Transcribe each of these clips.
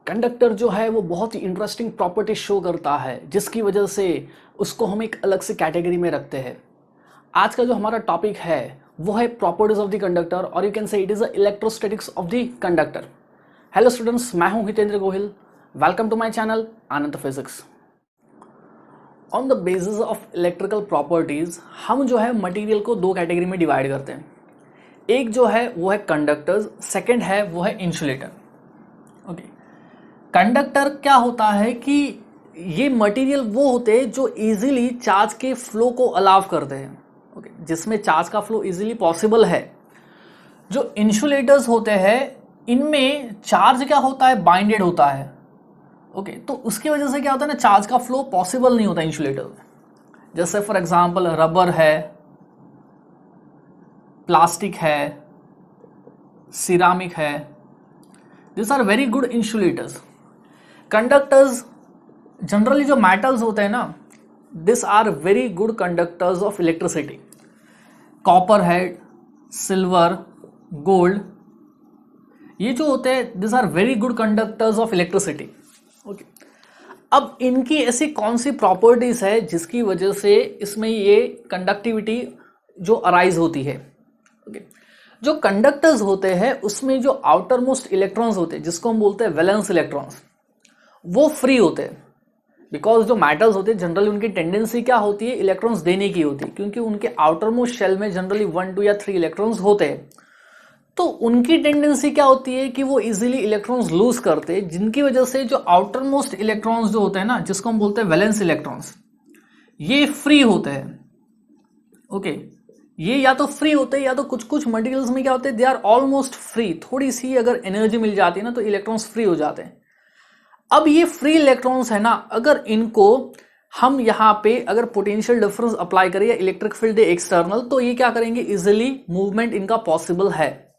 Conductor जो है वो बहुत ही इंटरेस्टिंग प्रॉपर्टी शो करता है जिसकी वजह से उसको हम एक अलग से कैटेगरी में रखते हैं। आज का जो हमारा टॉपिक है वो है प्रॉपर्टीज ऑफ द कंडक्टर और you can say it is the electrostatics of the conductor. Hello students, मैं हूं Hitendra Gohil. Welcome to my channel Anand physics. On the basis of electrical properties हम जो है मटेरियल को दो कैटेगरी में डिवाइड करते हैं। एक जो है वो है कंडक्टर्स, सेकंड है वो है इंसुलेटर। ओके, कंडक्टर क्या होता है कि ये मटेरियल वो होते हैं जो इजीली चार्ज के फ्लो को अलाउ करते हैं। ओके, जिसमें चार्ज का फ्लो इजीली पॉसिबल है। जो इंसुलेटर्स होते हैं इनमें चार्ज क्या होता है, बाइंडेड होता है। ओके, तो उसकी वजह से क्या होता है ना, चार्ज का फ्लो पॉसिबल नहीं होता इंसुलेटर में। जैसे फॉर एग्जांपल रबर है, प्लास्टिक है, सिरामिक है, this are very good insulators. Conductors generally जो मेटल्स होते हैं ना, this are very good conductors of electricity. Copper है, सिल्वर, गोल्ड, ये जो होते हैं this are very good conductors of electricity. Okay, अब इनकी ऐसी कौन सी प्रॉपर्टीज है जिसकी वजह से इसमें ये कंडक्टिविटी जो अराइज होती है। ओके, जो कंडक्टर्स होते हैं उसमें जो आउटर मोस्ट इलेक्ट्रॉन्स होते हैं जिसको हम बोलते हैं वैलेंस इलेक्ट्रॉन्स, वो फ्री होते हैं। बिकॉज जो मेटल्स होते हैं जनरली उनकी टेंडेंसी क्या होती है, इलेक्ट्रॉन्स देने की होती है, क्योंकि उनके आउटर मोस्ट शेल में जनरली 1, 2 या 3 इलेक्ट्रॉन्स होते हैं। तो उनकी टेंडेंसी क्या होती है कि वो इजीली इलेक्ट्रॉन्स लूज करते हैं, जिनकी वजह से जो आउटर मोस्ट इलेक्ट्रॉन्स जो होते हैं ना, जिसको हम बोलते हैं वैलेंस इलेक्ट्रॉन्स, ये फ्री होते हैं। ओके, ये या तो फ्री होते हैं या तो कुछ कुछ मटेरियल्स में क्या होते हैं, दे आर ऑलमोस्ट फ्री। थोड़ी सी अगर एनर्जी मिल जाती है ना तो इलेक्ट्रॉन्स फ्री हो जाते हैं। अब ये फ्री इलेक्ट्रॉन्स है ना, अगर इनको हम यहाँ पे अगर पोटेंशियल डिफरेंस अप्लाई करें या इलेक्ट्रिक फील्ड एक्सटर्नल, तो ये क्या करेंगे, इजिली मूवमेंट इनका पॉसिबल है।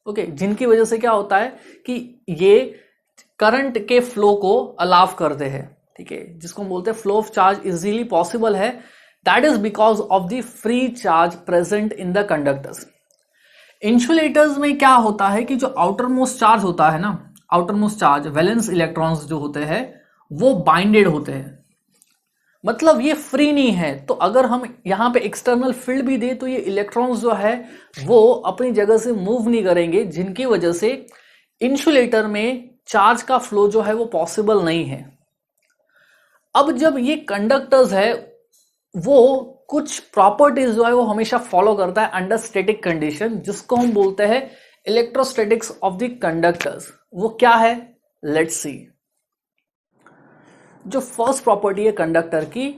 ओके, जिनकी वजह से क्या होता है कि ये करंट के फ्लो को अलाउ करते हैं। ठीक है, जिसको हम बोलते हैं flow of charge easily possible है। That is because of the free charge present in the conductors. Insulators में क्या होता है कि जो आउटर मोस्ट चार्ज होता है ना, outer most charge valence electrons जो होते हैं वो बाइंडेड होते हैं, मतलब ये फ्री नहीं है। तो अगर हम यहां पे एक्सटर्नल फील्ड भी दे तो ये इलेक्ट्रॉन्स जो है वो अपनी जगह से मूव नहीं करेंगे, जिनकी वजह से इंसुलेटर में चार्ज का फ्लो जो है वो पॉसिबल नहीं है। अब जब ये कंडक्टर्स है वो कुछ प्रॉपर्टीज जो है वो हमेशा फॉलो करता है अंडर स्टैटिक कंडीशन, जिसको हम बोलते हैं इलेक्ट्रोस्टैटिक्स ऑफ द कंडक्टर्स। वो क्या है, लेट्स सी। जो फर्स्ट प्रॉपर्टी है कंडक्टर की,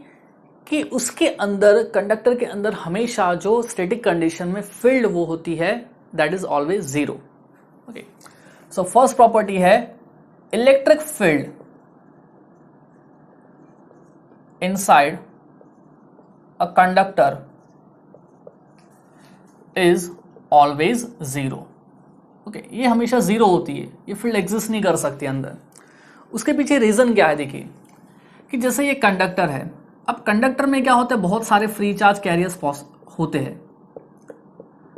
कि उसके अंदर, कंडक्टर के अंदर हमेशा जो स्टैटिक कंडीशन में फील्ड वो होती है that is always zero. Okay, so first property है electric field inside a conductor is always zero. Okay, ये हमेशा जीरो होती है, ये फील्ड एग्जिस्ट नहीं कर सकती अंदर। उसके पीछे रीजन क्या है, देखिए कि जैसे ये कंडक्टर है, अब कंडक्टर में क्या होता है, बहुत सारे फ्री चार्ज कैरियर्स होते हैं।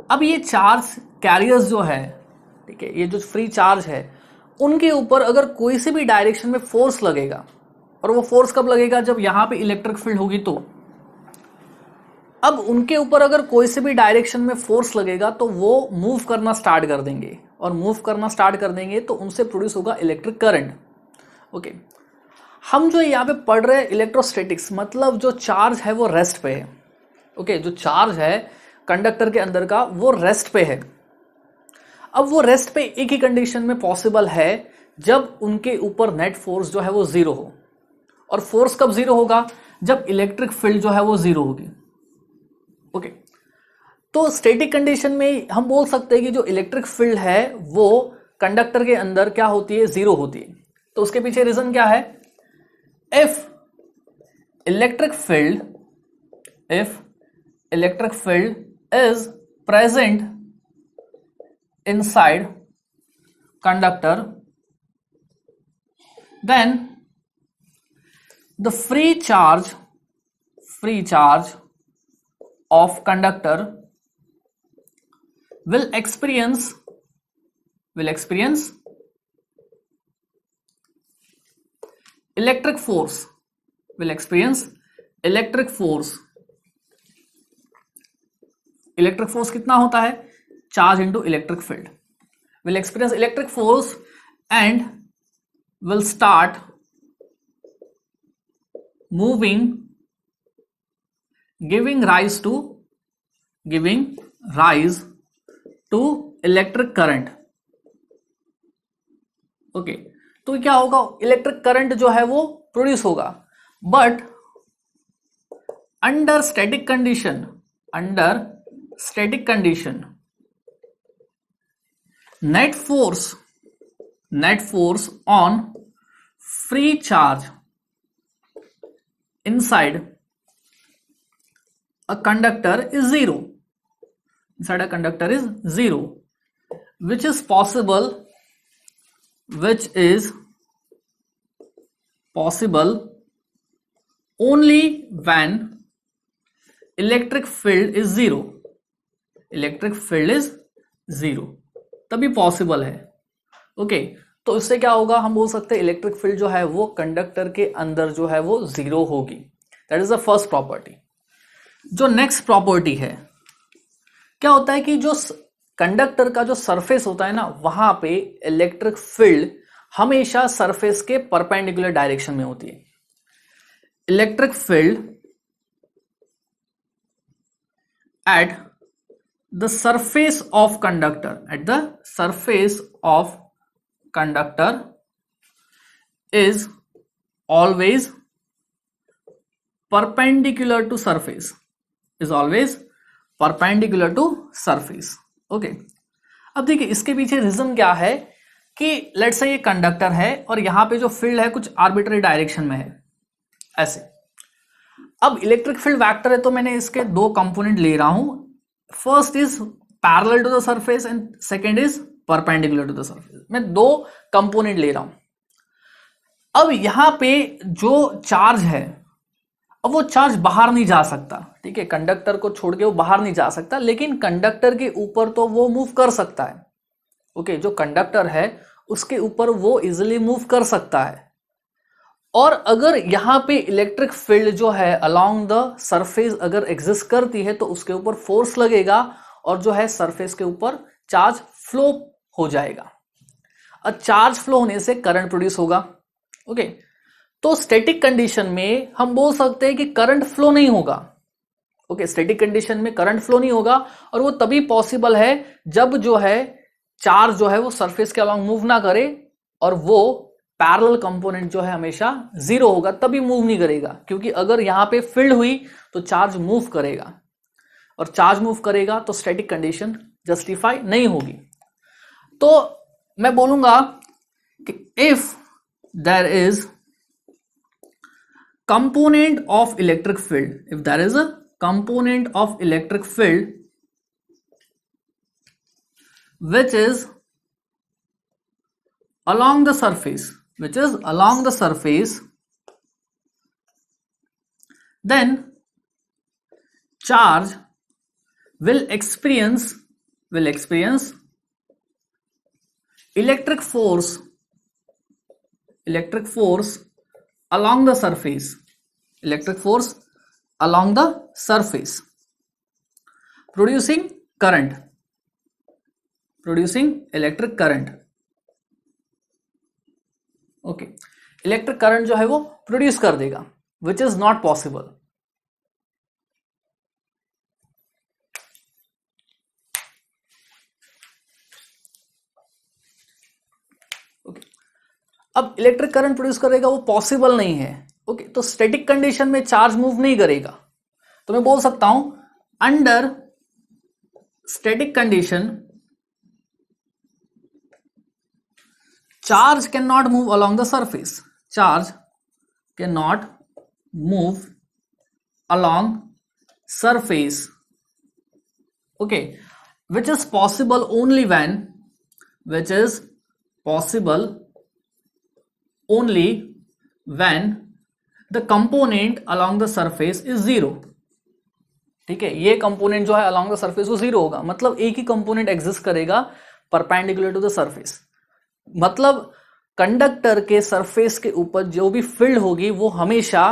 अब ये चार्ज कैरियर्स जो है, ठीक है, ये जो फ्री चार्ज है उनके ऊपर अगर कोई से भी डायरेक्शन में फोर्स लगेगा, और वो फोर्स कब लगेगा, जब यहां पे इलेक्ट्रिक फील्ड होगी तो। अब उनके ऊपर अगर कोई से भी डायरेक्शन में फोर्स लगेगा तो वो मूव करना स्टार्ट कर देंगे, और मूव करना स्टार्ट कर देंगे तो उनसे प्रोड्यूस होगा इलेक्ट्रिक करंट। ओके, हम जो यहाँ पे पढ़ रहे हैं इलेक्ट्रोस्टैटिक्स, मतलब जो चार्ज है वो रेस्ट पे है। ओके, जो चार्ज है कंडक्टर के अंदर का वो रेस्ट पे है। अब वो रेस्ट पे एक ही कंडीशन में पॉसिबल है, जब उनके ऊपर नेट फोर्स जो है वो जीरो हो। और फोर्स कब जीरो होगा, जब इलेक्ट्रिक फील्ड जो है वो जीरो होगी। ओके, तो स्टैटिक कंडीशन में हम बोल सकते हैं कि जो इलेक्ट्रिक फील्ड है वो कंडक्टर के अंदर क्या होती है, जीरो होती है। तो उसके पीछे रीजन क्या है, if electric field is present inside conductor, then the free charge of conductor will experience electric force, will experience electric force. Electric force कितना होता है? Charge into electric field. Will experience electric force and will start moving, giving rise to electric current. Okay, तो क्या होगा? Electric current जो है वो produce होगा, but under static condition, net force on free charge inside a conductor is zero. Inside a conductor is zero, which is possible only when electric field is zero. Electric field is zero, तभी possible है। Okay, तो इससे क्या होगा? हम बोल सकते हैं इलेक्ट्रिक फील्ड जो है वो कंडक्टर के अंदर जो है वो जीरो होगी। That is the first property. जो नेक्स्ट प्रॉपर्टी है, क्या होता है कि जो कंडक्टर का जो सरफेस होता है ना, वहां पे इलेक्ट्रिक फील्ड हमेशा सरफेस के परपेंडिकुलर डायरेक्शन में होती है। Electric field at the surface of conductor, is always perpendicular to surface, okay. अब देखिए इसके पीछे रीजन क्या है कि लेट्स से ये कंडक्टर है और यहां पे जो फील्ड है कुछ आर्बिट्ररी डायरेक्शन में है, ऐसे। अब इलेक्ट्रिक फील्ड वेक्टर है तो मैंने इसके दो कंपोनेंट ले रहा हूं, first is parallel to the surface and second is perpendicular to the surface. मैं दो कंपोनेंट ले रहा हूं। अब यहां पे जो चार्ज है, अब वो चार्ज बाहर नहीं जा सकता, ठीक है, कंडक्टर को छोड़ के वो बाहर नहीं जा सकता, लेकिन कंडक्टर के ऊपर तो वो मूव कर सकता है। ओके, जो कंडक्टर है उसके ऊपर वो इजिली मूव कर सकता है। और अगर यहां पे इलेक्ट्रिक फील्ड जो है अलोंग द सरफेस अगर एग्जिस्ट करती है तो उसके ऊपर फोर्स लगेगा और जो है सरफेस के ऊपर चार्ज फ्लो हो जाएगा। और चार्ज फ्लो होने से करंट प्रोड्यूस होगा। ओके, तो स्टैटिक कंडीशन में हम बोल सकते हैं कि करंट फ्लो नहीं होगा। ओके, स्टैटिक कंडीशन में करंट फ्लो नहीं होगा और वो तभी पॉसिबल है जब जो है चार्ज जो है वो सरफेस के अलोंग मूव ना करे और वो पैरेलल कंपोनेंट जो है हमेशा जीरो होगा, तभी मूव नहीं करेगा। क्योंकि अगर यहां पे फील्ड हुई तो चार्ज मूव करेगा और चार्ज मूव करेगा तो स्टैटिक कंडीशन जस्टिफाई नहीं होगी। तो मैं बोलूंगा कि if there is component of electric field, if there is a component of electric field which is along the surface, then charge will experience electric force along the surface, producing electric current. Okay, electric current जो है वो produce कर देगा, which is not possible. Okay, अब electric current produce करेगा वो possible नहीं है। ओके, तो स्टैटिक कंडीशन में चार्ज मूव नहीं करेगा, तो मैं बोल सकता हूं under static condition charge cannot move along the surface, okay, which is possible only when the component along the surface is zero। ठीक है, ये कंपोनेंट जो है along the surface वो जीरो होगा, मतलब एक ही कंपोनेंट एग्जिस्ट करेगा परपेंडिकुलर टू द सरफेस। मतलब कंडक्टर के सरफेस के ऊपर जो भी फील्ड होगी वो हमेशा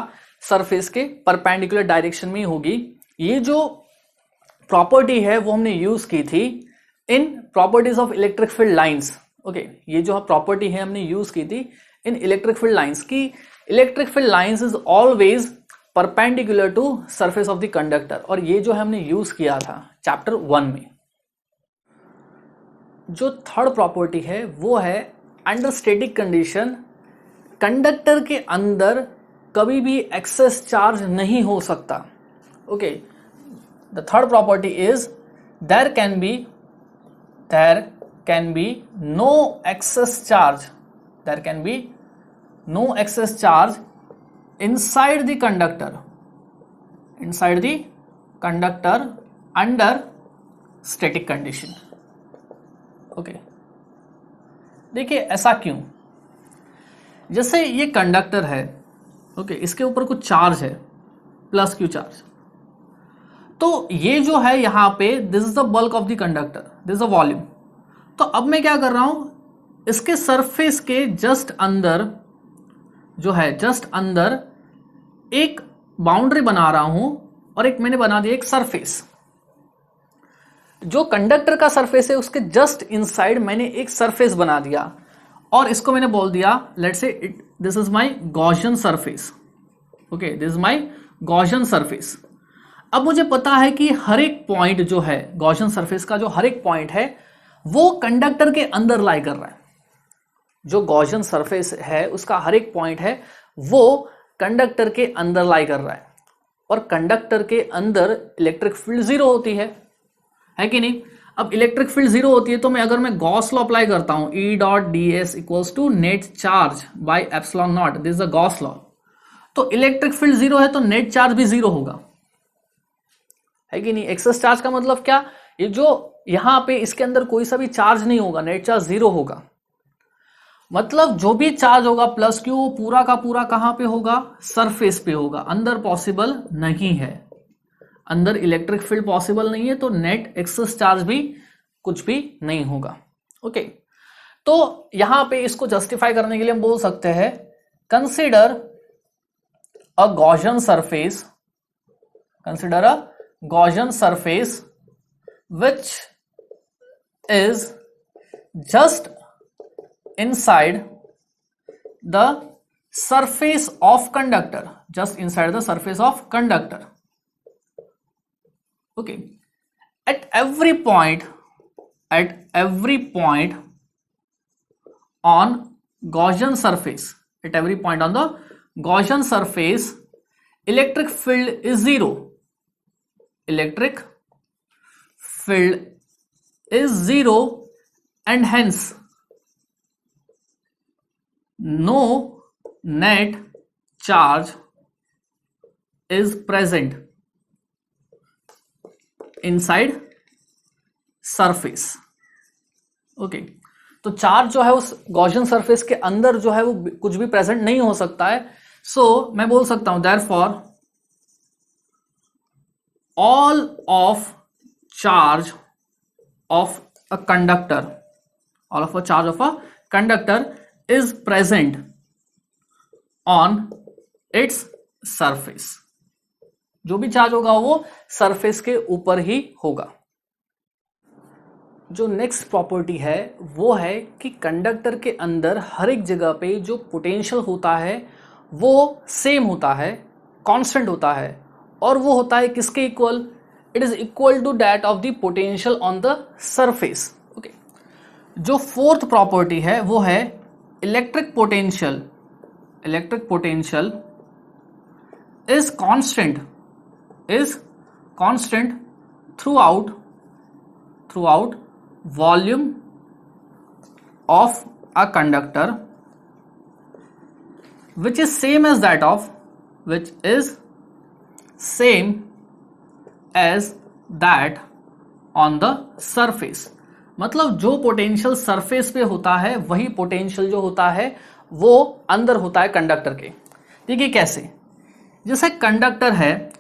सरफेस के परपेंडिकुलर डायरेक्शन में ही होगी। ये जो प्रॉपर्टी है वो हमने यूज की थी in properties of electric field lines. Okay, ये जो प्रॉपर्टी है हमने यूज की थी इन इलेक्ट्रिक फील्ड लाइंस की electric field lines is always perpendicular to surface of the conductor, और ये जो हमने यूज किया था चैप्टर 1 में। जो थर्ड प्रॉपर्टी है वो है अंडर स्टैटिक कंडीशन कंडक्टर के अंदर कभी भी एक्सेस चार्ज नहीं हो सकता। Okay, the third property is there can be no excess charge, there can be no excess charge inside the conductor under static condition। Okay, देखिए ऐसा क्यों? जैसे ये कंडक्टर है, ओके, इसके ऊपर कुछ चार्ज है, प्लस क्यू चार्ज, तो ये जो है यहां पे this is the bulk of the conductor, this is the volume. तो अब मैं क्या कर रहा हूं, इसके सरफेस के जस्ट अंदर जो है, जस्ट अंदर एक बाउंड्री बना रहा हूं, और एक मैंने बना दिया एक सरफेस। जो कंडक्टर का सरफेस है उसके जस्ट इनसाइड मैंने एक सरफेस बना दिया, और इसको मैंने बोल दिया let's say this is my Gaussian surface. Okay, this is my Gaussian surface. अब मुझे पता है कि हर एक पॉइंट जो है गॉसियन सरफेस का, जो हर एक पॉइंट है वो कंडक्टर के अंदर लाई कर रहा है। जो गॉसियन सरफेस है उसका हर एक पॉइंट है वो कंडक्टर के अंदर लाई कर रहा है, और कंडक्टर के अंदर इलेक्ट्रिक फील्ड जीरो होती है कि नहीं? अब इलेक्ट्रिक फील्ड जीरो होती है तो मैं अगर गॉस लॉ अप्लाई करता हूं, E dot d s equals to net charge by epsilon naught, this is the Gauss law, तो इलेक्ट्रिक फील्ड जीरो है तो नेट चार्ज भी जीरो होगा, है कि नहीं? एक्सेस चार्ज का मतलब क्या? ये जो यहां पे इसके अंदर कोई सा भी चार्ज नहीं होगा, नेट चार्ज जीरो होगा। मतलब जो भी चार्ज होगा प्लस क्यू, वो पूरा का पूरा कहां पे होगा? सरफेस पे होगा, अंदर पॉसिबल नहीं है, अंदर इलेक्ट्रिक फील्ड पॉसिबल नहीं है, तो नेट एक्सेस चार्ज भी कुछ भी नहीं होगा। ओके, तो यहां पे इसको जस्टिफाई करने के लिए हम बोल सकते हैं consider a Gaussian surface, consider a Gaussian surface which is just inside the surface of conductor, just inside the surface of conductor। okay, at every point on Gaussian surface, at every point on the Gaussian surface electric field is zero, electric field is zero, and hence no net charge is present inside surface। Okay, तो charge जो है उस Gaussian surface के अंदर जो है वो कुछ भी प्रेजेंट नहीं हो सकता है। सो मैं बोल सकता हूं therefore all of charge of a conductor, all of a charge of a conductor is present on its surface। जो भी चार्ज होगा वो सरफेस के ऊपर ही होगा। जो नेक्स्ट प्रॉपर्टी है वो है कि कंडक्टर के अंदर हर एक जगह पे जो पोटेंशियल होता है वो सेम होता है, कांस्टेंट होता है, और वो होता है किसके equal? It is equal to that of the potential on the surface. Okay, जो फोर्थ प्रॉपर्टी है वो है electric potential, electric potential is constant throughout volume of a conductor which is same as that of on the surface। मतलब जो potential surface पे होता है वही पोटेंशियल जो होता है वो अंदर होता है कंडक्टर के। देखिए कैसे, जैसे कंडक्टर है,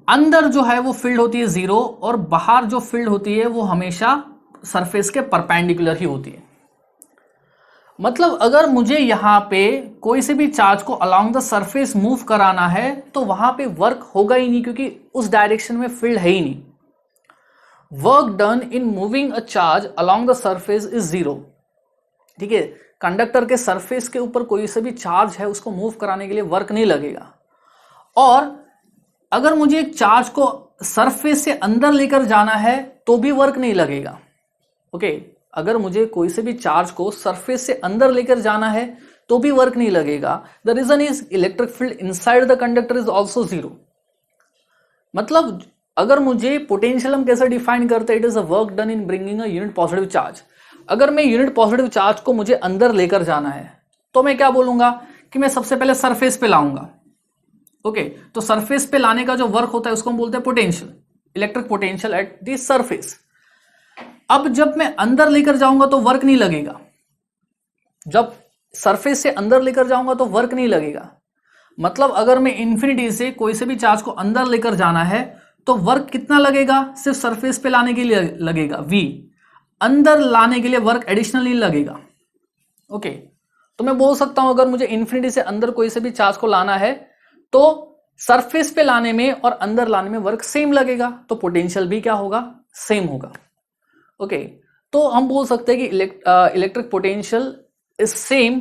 अंदर जो है वो फील्ड होती है जीरो, और बाहर जो फील्ड होती है वो हमेशा सरफेस के परपेंडिकुलर ही होती है। मतलब अगर मुझे यहां पे कोई से भी चार्ज को अलोंग द सरफेस मूव कराना है तो वहां पे वर्क होगा ही नहीं, क्योंकि उस डायरेक्शन में फील्ड है ही नहीं. Work done in moving a charge along the surface is zero. ठीक है, कंडक्टर के सरफेस के ऊपर कोई से भी चार्ज है उसको मूव कराने के लिए वर्क नहीं लगेगा. और अगर मुझे एक चार्ज को सरफेस से अंदर लेकर जाना है तो भी वर्क नहीं लगेगा. ओके, अगर मुझे कोई से भी चार्ज को सरफेस से अंदर लेकर जाना है तो भी वर्क नहीं लगेगा. The reason is electric field inside the conductor is also zero. मतलब अगर मुझे पोटेंशियल हम कैसे डिफाइन करते हैं, it is a work done in bringing a unit positive charge. अगर मैं यूनिट पॉजिटिव चार्ज को मुझे अंदर लेकर जाना है तो मैं क्या बोलूंगा कि मैं सबसे पहले सरफेस पे लाऊंगा. ओके, तो सरफेस पे लाने का जो वर्क होता है उसको हम बोलते हैं potential, electric potential at the surface. अब जब मैं अंदर लेकर जाऊंगा तो वर्क नहीं लगेगा. जब सरफेस से अंदर लेकर जाऊंगा तो वर्क नहीं लगेगा. मतलब अगर मैं इंफिनिटी से कोई से भी चार्ज को अंदर लेकर जाना है तो वर्क कितना लगेगा, सिर्फ सरफेस पे लाने के लिए लगेगा v. अंदर लाने के लिए वर्क एडिशनली लगेगा. ओके, तो मैं बोल सकता हूं अगर मुझे इंफिनिटी से अंदर कोई से भी चार्ज को लाना है तो सरफेस पे लाने में और अंदर लाने में वर्क सेम लगेगा, तो पोटेंशियल भी क्या होगा, सेम होगा. ओके, तो हम बोल सकते हैं कि electric potential is same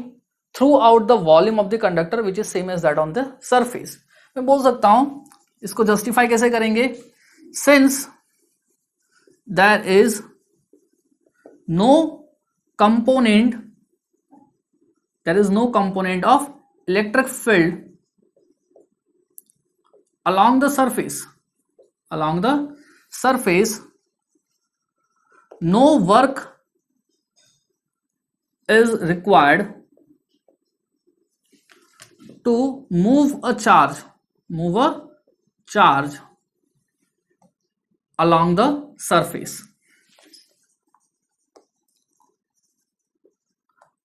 throughout the volume of the conductor which is same as that on the surface. मैं बोल सकता हूं, इसको जस्टिफाई कैसे करेंगे, since there is no component, there is no component of electric field along the surface, no work is required to move a charge along the surface.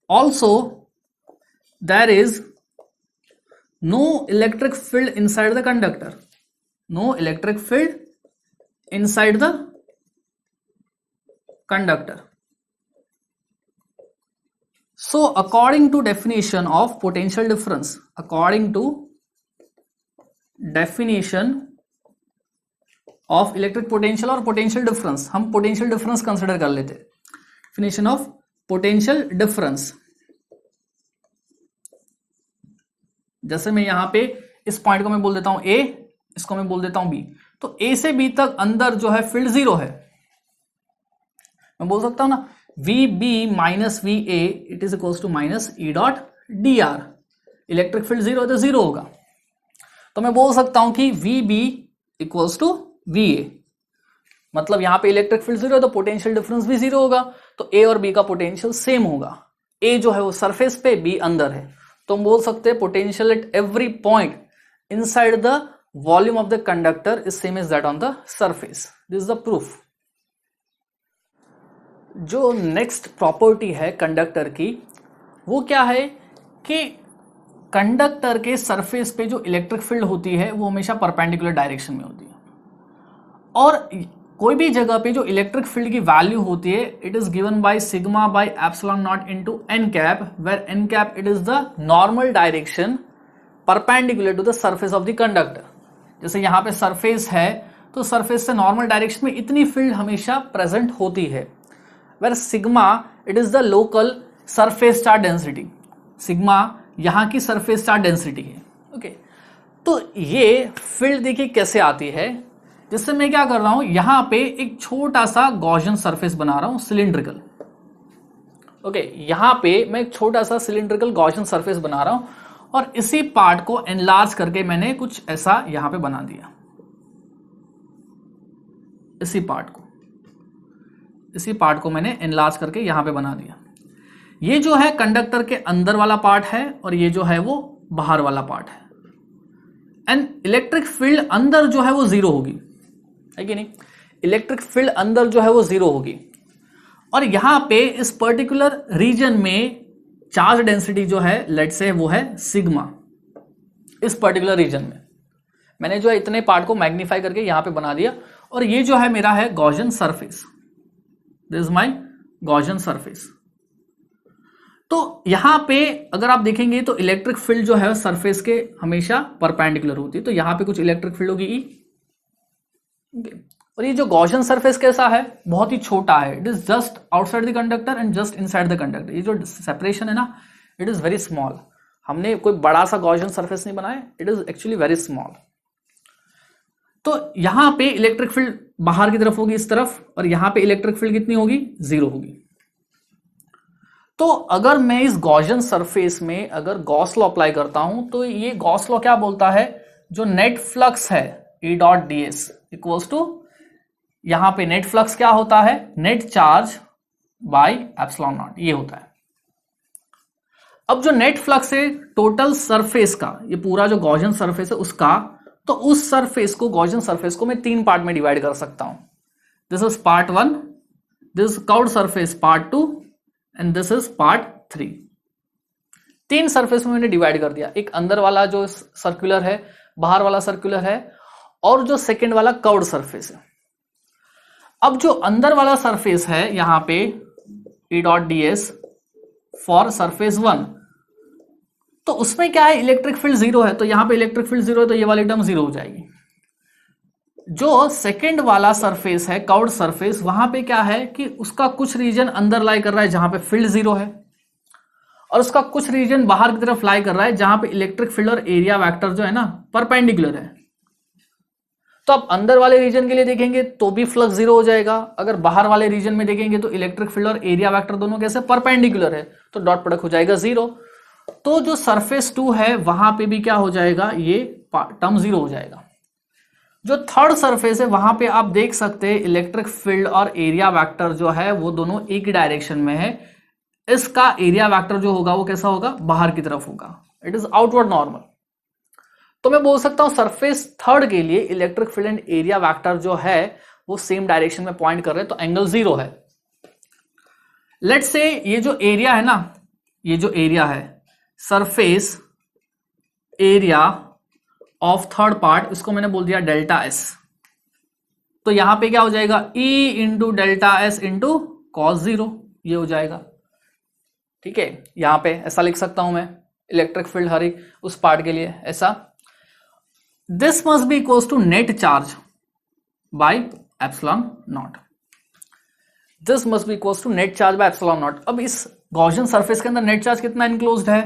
Also, there is no electric field inside the conductor, So according to definition of potential difference, of electric potential और potential difference, हम potential difference consider कर लेते हैं. definition of potential difference, जैसे मैं यहां पे इस पॉइंट को मैं बोल देता हूं A, इसको मैं बोल देता हूं B, तो A से B तक अंदर जो है फील्ड जीरो है. मैं बोल सकता हूं ना VB minus VA it is equals to minus E dot DR. Electric field zero है तो जीरो होगा. तो मैं बोल सकता हूं कि VB इक्वल्स टू VA. मतलब यहां पे इलेक्ट्रिक फील्ड जीरो है तो पोटेंशियल डिफरेंस भी जीरो होगा, तो A और B का पोटेंशियल सेम होगा. A जो है वो सरफेस पे, B अंदर है, तो हम बोल सकते हैं potential at every point inside the volume of the conductor is same as that on the surface. This is the proof. जो नेक्स्ट प्रॉपर्टी है कंडक्टर की वो क्या है कि कंडक्टर के सरफेस पे जो इलेक्ट्रिक फील्ड होती है वो हमेशा परपेंडिकुलर डायरेक्शन में होती है. और कोई भी जगह पे जो इलेक्ट्रिक फील्ड की वैल्यू होती है it is given by sigma by epsilon naught into n cap, where n cap it is the normal direction perpendicular to the surface of the conductor. जैसे यहाँ पे सरफेस है तो सरफेस से normal direction में इतनी फील्ड हमेशा present होती है. Where sigma it is the local surface charge density, sigma यहाँ की सरफेस चार्ज डेंसिटी है. ओके, तो ये फील्ड देखिए कैसे आती है. जिससे मैं क्या कर रहा हूं, यहां पे एक छोटा सा गॉसियन सरफेस बना रहा हूं सिलिंड्रिकल. ओके, यहां पे मैं एक छोटा सा सिलिंड्रिकल गॉसियन सरफेस बना रहा हूं और इसी पार्ट को एनलार्ज करके मैंने कुछ ऐसा यहां पे बना दिया. इसी पार्ट को मैंने एनलार्ज करके यहां पे बना दिया. ये जो है कंडक्टर के अंदर वाला पार्ट है और ये जो है वो बाहर वाला पार्ट है. एंड इलेक्ट्रिक फील्ड अंदर जो है वो जीरो होगी, है कि नहीं. इलेक्ट्रिक फील्ड अंदर जो है वो जीरो होगी और यहां पे इस पर्टिकुलर रीजन में चार्ज डेंसिटी जो है लेट्स से वो है सिग्मा. इस पर्टिकुलर रीजन में मैंने जो है इतने पार्ट को मैग्नीफाई करके यहां पे बना दिया और ये जो है मेरा है Gaussian surface. This is my Gaussian surface. तो यहाँ पे अगर आप देखेंगे तो इलेक्ट्रिक फील्ड जो है सरफेस के हमेशा परपेंडिकुलर होती है, तो यहाँ पे कुछ इलेक्ट्रिक फील्ड होगी ई। और ये जो गॉसियन सरफेस कैसा है, बहुत ही छोटा है, it is just outside the conductor and just inside the conductor. ये जो सेपरेशन है ना, इट इज वेरी स्मॉल। हमने कोई बड़ा सा गॉसियन सरफेस नहीं बनाया, it is actually very small. तो यहां पे इलेक्ट्रिक फील्ड बाहर की तरफ होगी इस तरफ, और यहां पे इलेक्ट्रिक फील्ड कितनी होगी, 0 होगी। तो अगर मैं इस गॉसियन सरफेस में अगर गॉस लॉ अप्लाई करता हूं, तो ये गॉस लॉ क्या बोलता है, जो नेट फ्लक्स है E dot d s equals to, यहां पे नेट फ्लक्स क्या होता है, net charge by epsilon naught, ये होता है। अब जो नेट फ्लक्स है टोटल सरफेस का, ये पूरा जो गॉसियन सरफेस है उसका, तो उस सरफेस को, गॉसियन सरफेस को मैं 3 पार्ट में डिवाइड कर सकता हूं। This is part 1, this curved surface part 2 and this is part 3। 3 surface में मैंने डिवाइड कर दिया, एक अंदर वाला जो सर्कुलर है, बाहर वाला सर्कुलर है, और जो सेकेंड वाला कर्व्ड सरफेस है। अब जो अंदर वाला सरफेस है यहां पे E dot d S for surface 1, तो उसमें क्या है, इलेक्ट्रिक फील्ड 0 है, तो यहां पे इलेक्ट्रिक फील्ड 0 है, तो ये वाली टर्म 0 हो जाएगी। जो सेकेंड वाला सरफेस है, कर्व्ड सरफेस, वहां पे क्या है कि उसका कुछ रीजन अंदर लाई कर रहा है जहां पे फील्ड 0 है, और उसका कुछ रीजन बाहर की तरफ लाई कर रहा है जहां पे इलेक्ट्रिक फील्ड और एरिया वेक्टर जो है ना परपेंडिकुलर है। तो आप अंदर वाले रीजन के लिए देखेंगे तो भी फ्लक्स 0 हो जाएगा, अगर बाहर वाले रीजन में देखेंगे तो इलेक्ट्रिक फील्ड और एरिया वेक्टर दोनों कैसे परपेंडिकुलर है, तो डॉट प्रोडक्ट हो जाएगा 0। तो जो सरफेस 2 है वहां पे भी क्या हो जाएगा, ये टर्म 0 हो जाएगा। जो थर्ड सरफेस है वहां पे आप देख सकते हैं इलेक्ट्रिक फील्ड और एरिया वेक्टर जो है वो दोनों एक ही डायरेक्शन में है। इसका एरिया वेक्टर जो होगा वो कैसा होगा, बाहर की तरफ होगा, इट इज आउटवर्ड नॉर्मल। तो मैं बोल सकता हूं सरफेस थर्ड के लिए electric field and area vector जो है वो सेम डायरेक्शन में पॉइंट कर रहे हैं, तो एंगल 0 है। लेट्स से ये जो एरिया है ना, ये जो एरिया है surface area of third part, इसको मैंने बोल दिया डेल्टा एस। तो यहां पे क्या हो जाएगा, E into delta S into cos 0, ये हो जाएगा। ठीक है, यहां पे ऐसा लिख सकता हूं मैं इलेक्ट्रिक फील्ड हर एक उस पार्ट के लिए ऐसा। This must be equals to net charge by epsilon naught. This must be equals to net charge by epsilon naught. अब इस गॉसियन सरफेस के अंदर नेट चार्ज कितना इनक्लोज्ड है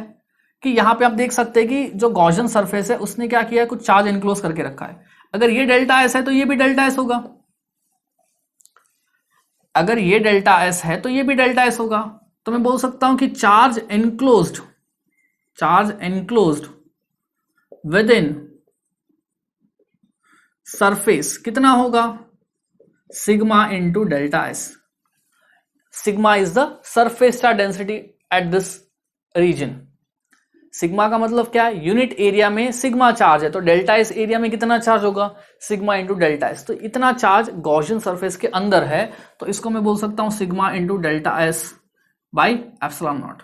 कि यहां पे आप देख सकते हैं कि जो गॉसियन सरफेस है उसने क्या किया है, कुछ चार्ज इनक्लोज करके रखा है। अगर ये डेल्टा एस है तो ये भी डेल्टा एस होगा, अगर ये डेल्टा एस है तो ये भी डेल्टा एस होगा। तो मैं बोल सकता हूं कि charge enclosed within surface कितना होगा, sigma into delta s. Sigma is the surface charge density at this region. Sigma का मतलब क्या है, यूनिट एरिया में सिग्मा चार्ज है, तो डेल्टा एस एरिया में कितना चार्ज होगा, सिग्मा इंटू डेल्टा एस। तो इतना चार्ज गॉसियन सरफेस के अंदर है, तो इसको मैं बोल सकता हूं sigma into delta S by epsilon naught.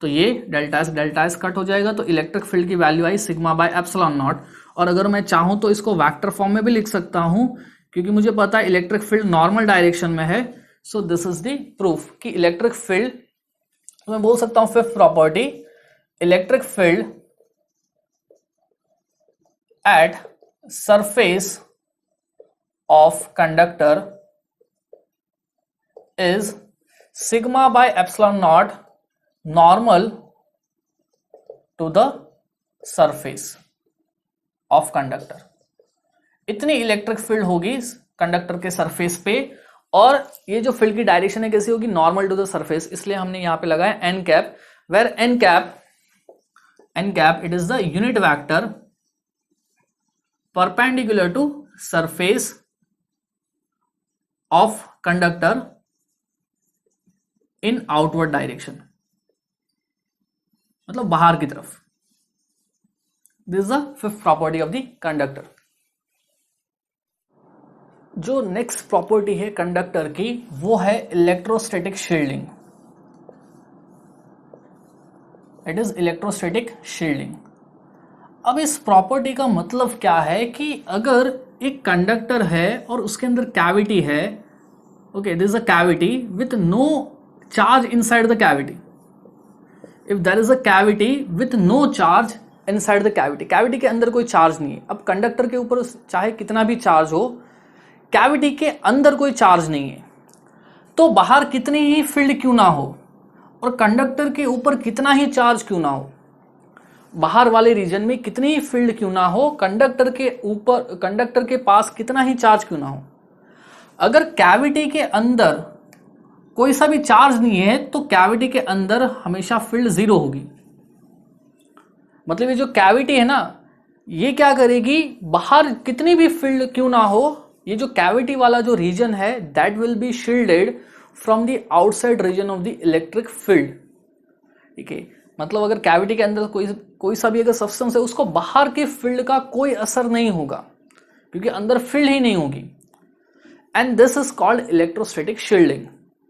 तो ये डेल्टा एस कट हो जाएगा, तो इलेक्ट्रिक फील्ड की value I sigma by epsilon not. और अगर मैं चाहूं तो इसको वेक्टर फॉर्म में भी लिख सकता हूं, क्योंकि मुझे पता है इलेक्ट्रिक फील्ड नॉर्मल डायरेक्शन में है। So this is the proof कि इलेक्ट्रिक फील्ड, मैं बोल सकता हूं fifth property, electric field at surface of conductor is sigma by epsilon naught normal to the surface of conductor. इतनी इलेक्ट्रिक फील्ड होगी conductor के सरफेस पे, और ये जो फील्ड की डायरेक्शन है कैसी होगी, नॉर्मल टू द सरफेस। इसलिए हमने यहां पे लगाया n cap, where n cap it is the unit vector perpendicular to surface of conductor in outward direction, मतलब बाहर की तरफ। This is the fifth property of the conductor. जो नेक्स्ट प्रॉपर्टी है कंडक्टर की वो है electrostatic shielding. It is electrostatic shielding. अब इस प्रॉपर्टी का मतलब क्या है कि अगर एक कंडक्टर है और उसके अंदर कैविटी है, okay, this is a cavity with no charge inside the cavity, if there is a cavity with no charge inside the cavity, cavity के अंदर कोई चार्ज नहीं है। अब कंडक्टर के ऊपर चाहे कितना भी चार्ज हो, कैविटी के अंदर कोई चार्ज नहीं है, तो बाहर कितनी ही फील्ड क्यों ना हो और कंडक्टर के ऊपर कितना ही चार्ज क्यों ना हो, बाहर वाले रीजन में कितनी ही फील्ड क्यों ना हो, कंडक्टर के ऊपर, कंडक्टर के पास कितना ही चार्ज क्यों ना हो, अगर कैविटी के अंदर कोई सा भी चार्ज नहीं है तो कैविटी के अंदर हमेशा फील्ड जीरो होगी। मतलब ये जो कैविटी है ना, ये क्या करेगी, बाहर कितनी भी फील्ड क्यों ना हो, ये जो कैविटी वाला जो रीजन है that will be shielded from the outside region of the electric field. ठीक है, मतलब अगर कैविटी के अंदर कोई सा भी अगर सब्सटेंस है, उसको बाहर के फील्ड का कोई असर नहीं होगा क्योंकि अंदर फील्ड ही नहीं होगी। And this is called electrostatic shielding.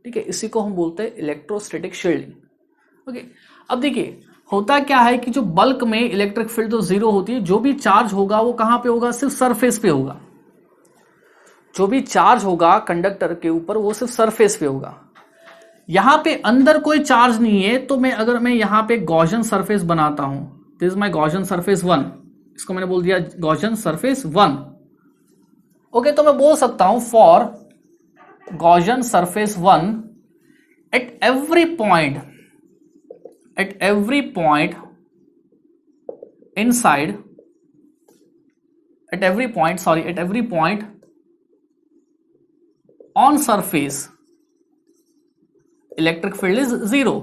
ठीक है, इसी को हम बोलते हैं इलेक्ट्रोस्टैटिक शील्डिंग। ओके, अब देखिए होता क्या है कि जो बल्क में इलेक्ट्रिक फील्ड तो जीरो होती है, जो भी चार्ज होगा वो कहां पे होगा, सिर्फ सरफेस पे होगा। जो भी चार्ज होगा कंडक्टर के ऊपर वो सिर्फ सरफेस पे होगा। यहां पे अंदर कोई चार्ज नहीं है, तो अगर मैं यहां पे गॉसियन सरफेस बनाता हूं, this is my Gaussian surface 1, इसको मैंने बोल दिया गॉसियन सरफेस 1। ओके, तो मैं बोल सकता हूं for Gaussian surface 1 eight every point inside, at every point on surface electric field is zero.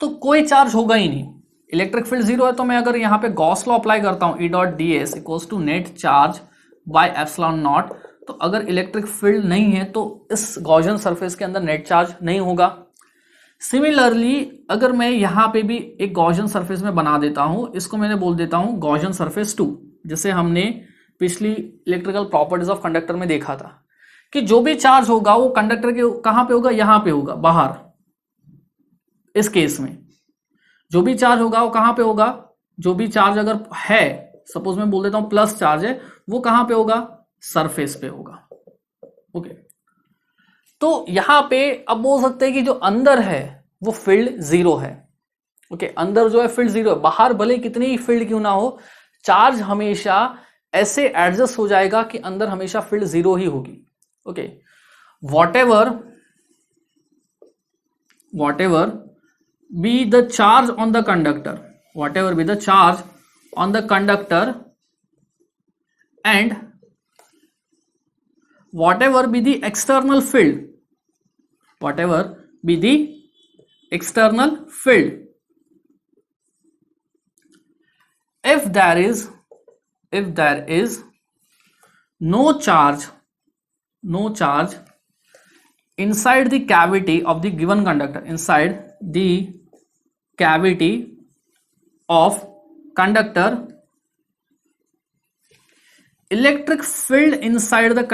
तो कोई चार्ज होगा ही नहीं, इलेक्ट्रिक फील्ड जीरो है। तो मैं अगर यहां पे गॉस लॉ अप्लाई करता हूं, E.ds equals to net charge by epsilon naught, तो अगर इलेक्ट्रिक फील्ड नहीं है तो इस गॉसियन सरफेस के अंदर नेट चार्ज नहीं होगा। सिमिलरली अगर मैं यहां पे भी एक गॉसियन सरफेस में बना देता हूं, इसको मैंने बोल देता हूं गॉसियन सरफेस 2, जैसे हमने पिछली इलेक्ट्रिकल प्रॉपर्टीज ऑफ कंडक्टर में देखा था कि जो भी चार्ज होगा वो कंडक्टर के कहां पे होगा, यहां पे होगा, बाहर। इस केस में जो भी चार्ज होगा वो कहां पे होगा, जो भी चार्ज अगर है, सपोज मैं बोल देता हूं प्लस चार्ज है, वो कहां पे होगा, सरफेस पे होगा। ओके, तो यहां पे अब बोल सकते हैं कि जो अंदर है वो फील्ड जीरो है। ओके, अंदर जो है फील्ड जीरो है, बाहर भले कितनी ही फील्ड क्यों ना हो, चार्ज हमेशा ऐसे एडजस्ट हो जाएगा कि अंदर हमेशा फील्ड जीरो ही होगी। Okay, whatever be the charge on the conductor, whatever be the charge on the conductor and whatever be the external field, whatever be the external field, if there is no charge inside the cavity of the given conductor, inside the cavity of conductor, electric field inside the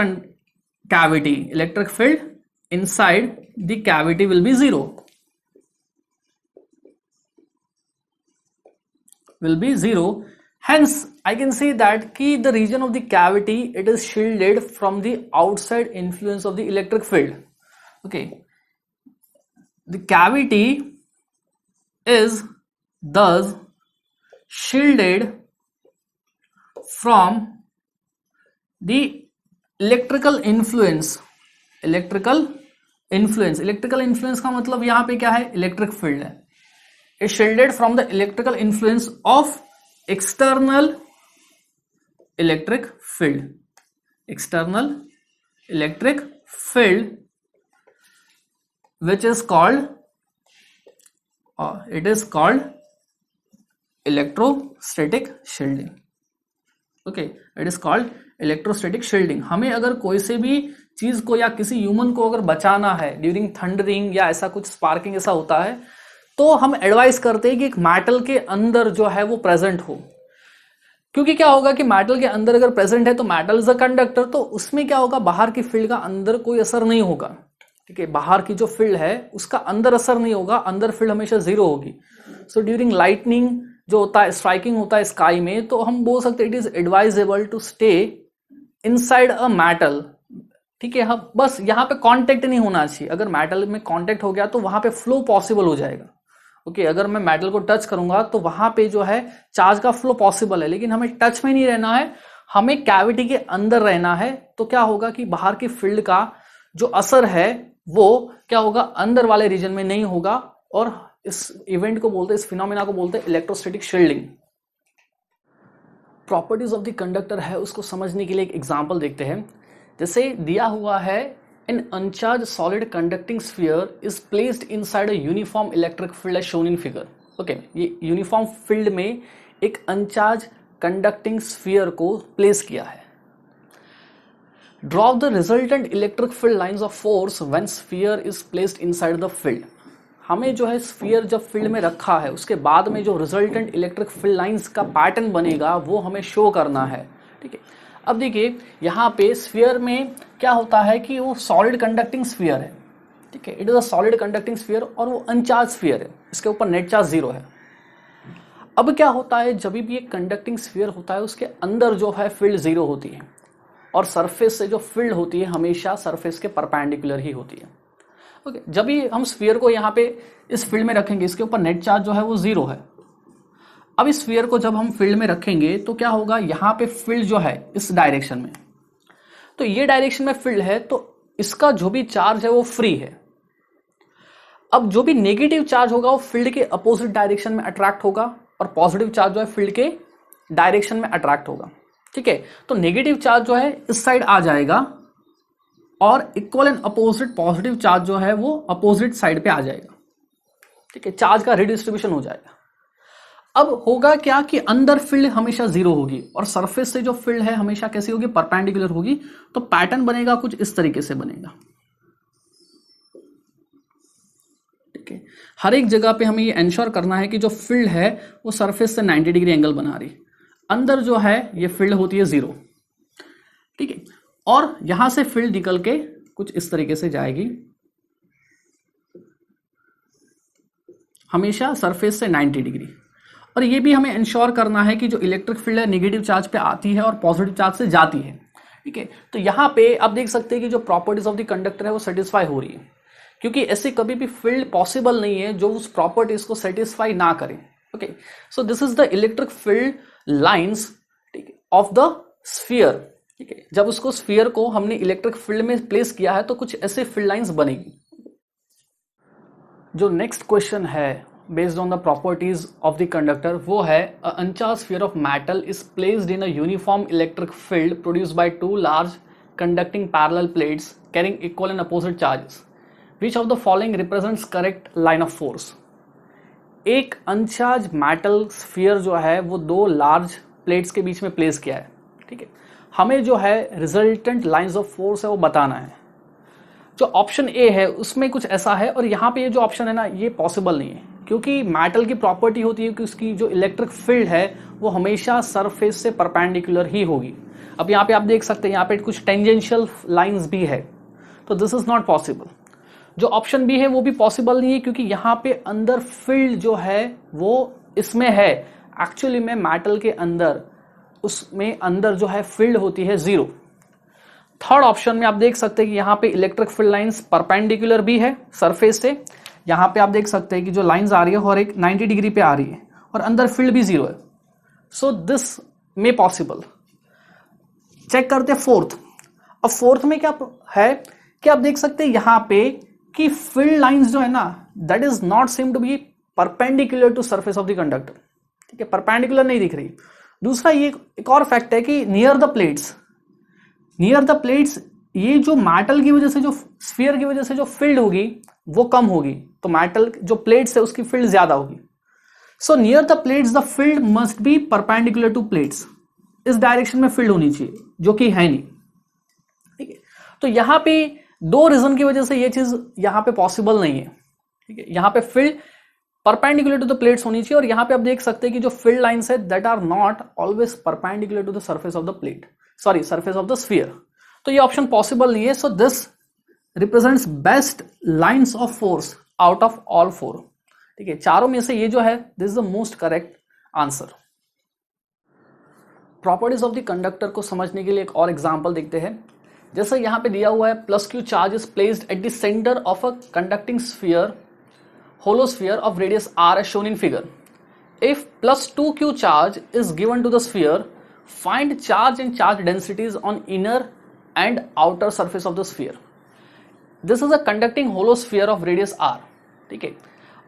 cavity, electric field inside the cavity will be zero, hence I can say that key the region of the cavity, it is shielded from the outside influence of the electric field. Okay, the cavity is thus shielded from the electrical influence का मतलब यहां पे क्या है, electric field है, is shielded from the electrical influence of external electric field, which is called electrostatic shielding. Okay, it is called electrostatic shielding. हमें अगर कोई से भी चीज को या किसी ह्यूमन को अगर बचाना है ड्यूरिंग थंडरिंग या ऐसा कुछ स्पार्किंग ऐसा होता है, तो हम एडवाइस करते हैं कि एक मेटल के अंदर जो है वो प्रेजेंट हो, क्योंकि क्या होगा कि मेटल के अंदर अगर प्रेजेंट है तो मेटल इज अ कंडक्टर, तो उसमें क्या होगा, बाहर की फील्ड का अंदर कोई असर नहीं होगा। ठीक है, बाहर की जो फील्ड है उसका अंदर असर नहीं होगा, अंदर फील्ड हमेशा जीरो होगी। सो ड्यूरिंग लाइटनिंग जो होता है, स्ट्राइकिंग होता है स्काई में, तो हम बोल सकते हैं it is advisable to stay inside a metal. ठीक है, हम बस यहाँ पे कांटेक्ट नहीं होना चाहिए, अगर मेटल में कांटेक्ट हो गया तो वहां पे फ्लो पॉसिबल हो जाएगा, ओके अगर मैं मेटल को टच करूंगा तो वहां पे जो है चार्ज का फ्लो पॉसिबल है, लेकिन हमें टच में नहीं रहना है, हमें कैविटी के अंदर रहना है। तो क्या होगा कि बाहर की फील्ड का जो असर है वो क्या होगा, अंदर वाले रीजन में नहीं होगा, और इस इवेंट को बोलते हैं, इस फिनोमेना को बोलते हैं electrostatic shielding. Properties of the conductor है, उसको समझने के लिए एक एग्जांपल देखते हैं। जैसे दिया हुआ है, an uncharged solid conducting sphere is placed inside a uniform electric field as shown in figure. Okay, ये यूनिफॉर्म फील्ड में एक अनचार्ज कंडक्टिंग स्फीयर को प्लेस किया है। Draw the resultant electric field lines of force when sphere is placed inside the field. हमें जो है sphere जब फील्ड में रखा है उसके बाद में जो रिजल्टेंट इलेक्ट्रिक फील्ड लाइंस का पैटर्न बनेगा वो हमें शो करना है। ठीक है, अब देखिए यहाँ पे स्फीयर में क्या होता है कि वो सॉलिड कंडक्टिंग स्फीयर है। ठीक है, it is a solid conducting sphere और वो अनचार्ज स्फीयर है, इसके ऊपर नेट चार्ज 0 है। अब क्या होता है, जब भी एक कंडक्टिंग स्फीयर होता है उसके अंदर जो है फील्ड 0 होती है, और सरफेस से जो फील्ड होती है हमेशा सरफेस के परपेंडिकुलर ही होती है। ओके, जब भी हम स्फीयर को यहाँ पे इस फील्ड में रखेंगे, इसके ऊपर नेट चार्ज जो है वो 0 है। अब इस स्फीयर को जब हम फील्ड में रखेंगे तो क्या होगा, यहाँ पे फील्ड जो है इस डायरेक्शन में, तो ये डायरेक्शन में फील्ड है, तो इसका जो भी चार्ज है वो फ्री है। अब जो भी नेगेटिव चार्ज होगा वो फील्ड के अपोजिट डायरेक्शन में अट्रैक्ट होगा, और पॉजिटिव चार्ज जो है फील्ड के डायरेक्शन में अट्रैक्ट होगा। ठीक है, तो नेगेटिव चार्ज जो है इस साइड आ जाएगा, और equal and opposite positive charge जो है वो अपोजिट साइड पे आ जाएगा। ठीक है, चार्ज का रिडिस्ट्रीब्यूशन हो जाएगा। अब होगा क्या कि अंदर फील्ड हमेशा 0 होगी, और सरफेस से जो फील्ड है हमेशा कैसी होगी, परपेंडिकुलर होगी। तो पैटर्न बनेगा कुछ इस तरीके से बनेगा। ठीक है, हर एक जगह पे हमें ये एंश्योर करना है कि जो फील्ड है वो सरफेस से 90 डिग्री एंगल बना रही है। अंदर जो है ये फील्ड होती है 0। ठीक है, और यहां से फील्ड निकल के कुछ इस तरीके से जाएगी, हमेशा सरफेस से 90 डिग्री। और ये भी हमें इंश्योर करना है कि जो इलेक्ट्रिक फील्ड है नेगेटिव चार्ज पे आती है और पॉजिटिव चार्ज से जाती है। ठीक है, तो यहां पे आप देख सकते हैं कि जो प्रॉपर्टीज ऑफ द कंडक्टर है वो सेटिस्फाई हो रही है, क्योंकि ऐसे कभी भी फील्ड पॉसिबल नहीं है जो उस प्रॉपर्टीज को सेटिस्फाई ना करे। Okay, so this is the electric field lines of the sphere. ठीक है, जब उसको स्फीयर को हमने इलेक्ट्रिक फील्ड में प्लेस किया है तो कुछ ऐसे फील्ड लाइंस बनेगी। जो नेक्स्ट क्वेश्चन है based on the properties of the conductor वो है, a uncharge sphere of metal is placed in a uniform electric field produced by 2 large conducting parallel plates carrying equal and opposite charges. Which of the following represents correct line of force. एक uncharge metal sphere जो है वो 2 large plates के बीच में place किया है। ठीक है, हमें जो है रिजल्टेंट लाइंस ऑफ फोर्स है वो बताना है। जो ऑप्शन ए है उसमें कुछ ऐसा है, और यहाँ पे ये जो ऑप्शन है ना ये पॉसिबल नहीं है, क्योंकि मेटल की प्रॉपर्टी होती है कि उसकी जो इलेक्ट्रिक फील्ड है वो हमेशा सरफेस से परपेंडिकुलर ही होगी। अब यहाँ पे आप देख सकते हैं यहाँ पे कुछ टेंजेंशियल लाइंस भी है, तो दिस इज नॉट पॉसिबल। जो ऑप्शन बी है वो भी पॉसिबल नहीं है, क्योंकि यहाँ पे अंदर फील्ड जो है वो इसमें है, एक्चुअली में मेटल के अंदर उसमें अंदर जो है फील्ड होती है 0। थर्ड ऑप्शन में आप देख सकते हैं कि यहाँ पे इलेक्ट्रिक फील्ड लाइंस परपेंडिकुलर भी है सरफेस से। यहाँ पे आप देख सकते हैं कि जो लाइंस आ रही है और एक 90 डिग्री पे आ रही है, और अंदर फील्ड भी 0 है। So this may possible. Check करते हैं फोर्थ। अब फोर्थ में क्या है कि आप देख सकते हैं यहाँ पे कि फील्ड लाइंस जो है ना that is not seem to be perpendicular to surface of the conductor. ठीक है, परपेंडिकुलर नहीं दिख रही। दूसरा ये एक और फैक्ट है कि नियर द प्लेट्स ये जो मेटल की वजह से, जो स्फीयर की वजह से जो फील्ड होगी वो कम होगी, तो मेटल जो प्लेट्स है उसकी फील्ड ज्यादा होगी। So near the plates the field must be perpendicular to plates. इस डायरेक्शन में फील्ड होनी चाहिए, जो कि है नहीं। ठीक है, तो यहां पे 2 रीजन की वजह से ये चीज यहां पे पॉसिबल नहीं है। ठीक है, यहां पे field perpendicular to the plates होनी चाहिए, और यहां पे आप देख सकते हैं कि जो फील्ड लाइंस है that are not always perpendicular to the surface of the plate, sorry surface of the sphere. तो ये ऑप्शन पॉसिबल नहीं है। So this represents best lines of force out of all 4। ठीक है, चारों में से ये जो है this is the most correct answer. Properties of the conductor को समझने के लिए एक और एग्जांपल देखते हैं। जैसे यहां पे दिया हुआ है, +q charge is placed at the centre of a conducting sphere holosphere of radius r as shown in figure. If plus 2q charge is given to the sphere, find charge and charge densities on inner and outer surface of the sphere. This is a conducting holosphere of radius r. ठीक है,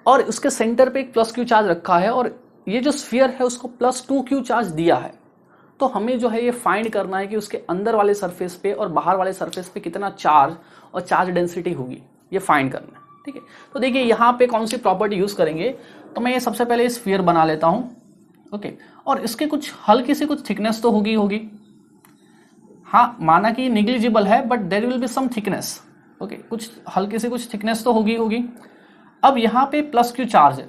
और उसके centre पे एक plus Q charge रखा है और ये जो स्फीयर है उसको प्लस 2q चार्ज दिया है. तो हमें जो है ये फाइंड करना है कि उसके अंदर वाले सरफेस पे और बाहर वाले सरफेस पे कितना चार्ज और चार्ज डेंसिटी होगी, ये फाइंड करना है. ठीक है, तो देखिए यहाँ पे कौन सी प्रॉपर्टी यूज करेंगे. तो मैं ये सबसे पहले स्फीयर बना लेता हूँ. ओके, और इसके कुछ हल्की सी कुछ थिकनेस तो होगी. हाँ, माना कि निग्लिजिबल है but there will be some thickness. Okay, कुछ हल्की सी कुछ थिकनेस तो होगी. अब यहाँ पे प्लस क्यू चार्ज है